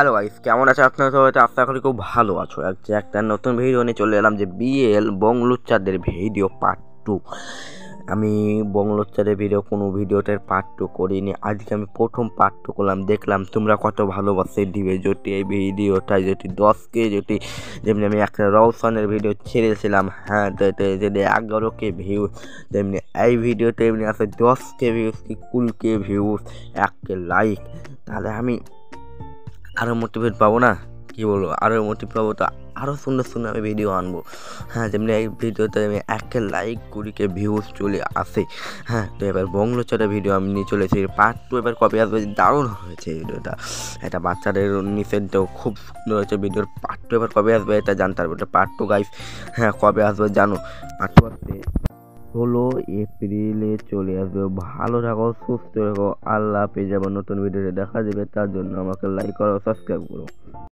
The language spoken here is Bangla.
হ্যালো গাইস, কেমন আছে আপনারা সবাই? আশা করি খুব ভালো আছো। একটা নতুন ভিডিও নিয়ে চলে এলাম যে বিএল বংলুচ্চাদের ভিডিও পার্ট 2। আমি বংলুচ্চাদের কোনো ভিডিওটার পার্ট 2 করিনি। আজকে আমি প্রথম পার্ট 2 করলাম। দেখলাম তোমরা কত ভালোবাসে দিবে যদি এই ভিডিওটা যদি 10K যদি যেমনি আমি একটা রওশনের ভিডিও ছেড়েছিলাম, হ্যাঁ, যদি 11K ভিউ, তেমনি এই ভিডিওতে এমনি আছে 10K ভিউজ কি 20K ভিউজ, 1K লাইক, তাহলে আমি আরও মোটিভেট পাবো না? কী বলবো, আরও মোটিভ পাবো তো আরও সুন্দর সুন্দর আমি ভিডিও আনবো। হ্যাঁ, যেমনি এই ভিডিওতে আমি 1K লাইক 20K ভিউজ চলে আসে। হ্যাঁ, তো এবার বংলুচ্চাদের ভিডিও আমি নিয়ে চলেছি পার্ট 2। এবার কবে আসবে? দারুণ হয়েছে ভিডিওটা, এটা বাচ্চাদের নিষেধটাও খুব সুন্দর হয়েছে। ভিডিওর পার্ট 2 এবার কবে আসবে এটা জানতে পারবো। এটা পার্ট 2 গাইস। হ্যাঁ, কবে আসবে জানো? পার্ট 2 আসবে 16 এপ্রিলে চলে আসবে। ভালো থাকো, সুস্থ থাকো, আল্লাহ পেয়ে যাবো। নতুন ভিডিওতে দেখা যাবে, তার জন্য আমাকে লাইক করো, সাবস্ক্রাইব করো।